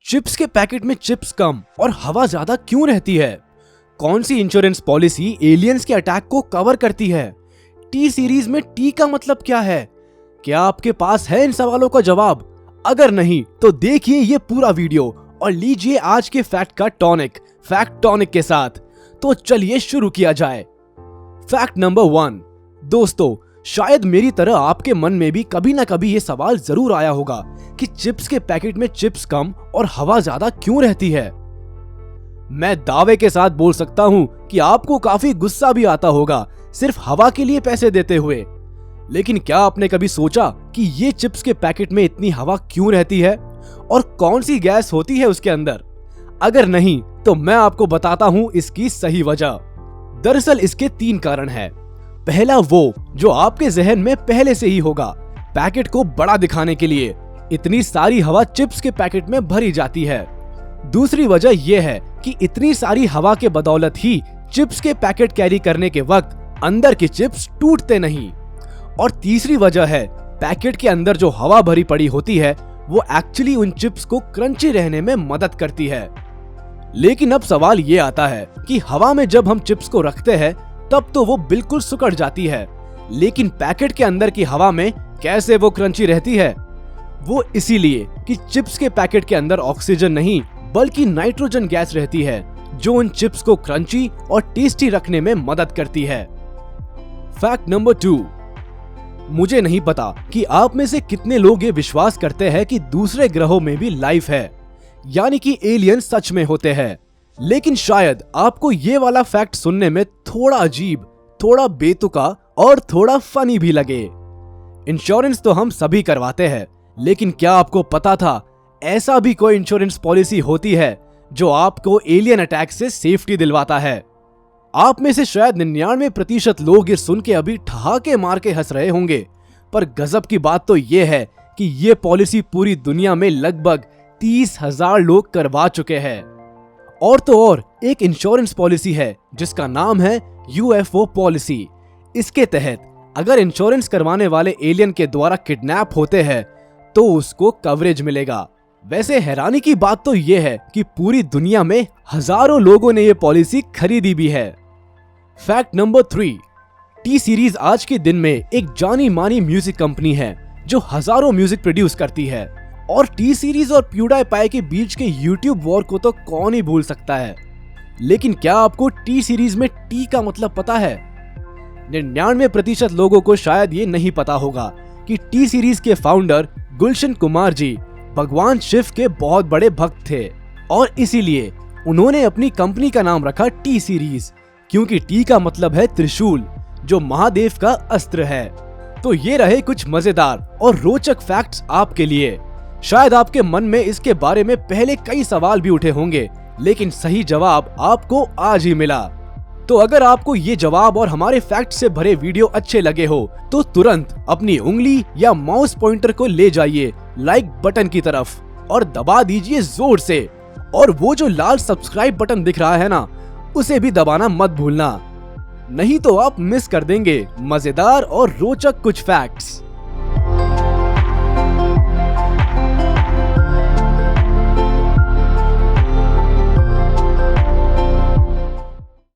Chips के packet में chips कम और हवा ज्यादा क्यों रहती है? कौन सी इंश्योरेंस पॉलिसी एलियंस के अटैक को कवर करती है? टी सीरीज में टी का मतलब क्या है? क्या आपके पास है इन सवालों का जवाब? अगर नहीं तो देखिए ये पूरा वीडियो और लीजिए आज के फैक्ट का टॉनिक, फैक्ट टॉनिक के साथ। तो चलिए शुरू किया जाए। Fact number 1। दोस्तों, शायद मेरी तरह आपके मन में भी कभी ना कभी ये सवाल जरूर आया होगा कि चिप्स के पैकेट में चिप्स कम और हवा ज्यादा क्यों रहती है। मैं दावे के साथ बोल सकता हूं कि आपको काफी गुस्सा भी आता होगा सिर्फ हवा के लिए पैसे देते हुए। लेकिन क्या आपने कभी सोचा कि ये चिप्स के पैकेट में इतनी हवा क्यों रहती है और कौन सी गैस होती है उसके अंदर? अगर नहीं तो मैं आपको बताता हूं इसकी सही वजह। दरअसल इसके 3 कारण हैं। पहला वो जो आपके जहन में पहले से ही होगा, पैकेट को बड़ा दिखाने के लिए इतनी सारी हवा चिप्स के पैकेट में भरी जाती है। दूसरी वजह यह है कि इतनी सारी हवा के बदौलत ही चिप्स के पैकेट कैरी करने के वक्त अंदर के चिप्स टूटते नहीं। और तीसरी वजह है पैकेट के अंदर जो हवा भरी पड़ी होती है वो एक्चुअली उन चिप्स को क्रंची रहने में मदद करती है। लेकिन अब सवाल ये आता है कि हवा में जब हम चिप्स को रखते हैं तब तो वो बिल्कुल सुकड़ जाती है, लेकिन पैकेट के अंदर की हवा में कैसे वो क्रंची रहती है? वो इसीलिए कि चिप्स के पैकेट के अंदर ऑक्सीजन नहीं बल्कि नाइट्रोजन गैस रहती है जो उन चिप्स को क्रंची और टेस्टी रखने में मदद करती है। Fact number 2। मुझे नहीं पता कि आप में से कितने लोग ये विश्वास करते हैं कि दूसरे ग्रहों में भी लाइफ है, यानी कि एलियन सच में होते हैं। लेकिन शायद आपको ये वाला फैक्ट सुनने में थोड़ा अजीब, थोड़ा बेतुका और थोड़ा फनी भी लगे। इंश्योरेंस तो हम सभी करवाते हैं, लेकिन क्या आपको पता था ऐसा भी कोई इंश्योरेंस पॉलिसी होती है जो आपको एलियन अटैक से सेफ्टी दिलवाता है? आप में से शायद 99% लोग ये सुन के अभी ठहाके मार के हंस रहे होंगे, पर गजब की बात तो ये है कि ये पॉलिसी पूरी दुनिया में लगभग 30,000 लोग करवा चुके हैं। और तो और एक इंश्योरेंस पॉलिसी है जिसका नाम है यूएफओ पॉलिसी। इसके तहत अगर इंश्योरेंस करवाने वाले एलियन के द्वारा किडनैप होते हैं तो उसको कवरेज मिलेगा। वैसे हैरानी की बात तो ये है कि पूरी दुनिया में हजारों लोगों ने ये पॉलिसी खरीदी भी है। Fact number 3। टी सीरीज आज के दिन में एक जानी मानी म्यूजिक कंपनी है जो हजारों म्यूजिक प्रोड्यूस करती है। और टी सीरीज और प्यूडाईपाई के बीच के यूट्यूब वॉर को तो कौन ही भूल सकता है। लेकिन क्या आपको टी सीरीज में टी का मतलब पता है? 99% लोगों को शायद ये नहीं पता होगा कि टी सीरीज के फाउंडर गुलशन कुमार जी भगवान शिव के बहुत बड़े भक्त थे और इसीलिए उन्होंने अपनी कंपनी का नाम रखा टी सीरीज, क्योंकि टी का मतलब है त्रिशूल, जो महादेव का अस्त्र है। तो ये रहे कुछ मजेदार और रोचक फैक्ट्स आपके लिए। शायद आपके मन में इसके बारे में पहले कई सवाल भी उठे होंगे, लेकिन सही जवाब आपको आज ही मिला। तो अगर आपको ये जवाब और हमारे फैक्ट से भरे वीडियो अच्छे लगे हो तो तुरंत अपनी उंगली या माउस पॉइंटर को ले जाइए लाइक बटन की तरफ और दबा दीजिए जोर से। और वो जो लाल सब्सक्राइब बटन दिख रहा है ना, उसे भी दबाना मत भूलना, नहीं तो आप मिस कर देंगे मजेदार और रोचक कुछ फैक्ट्स।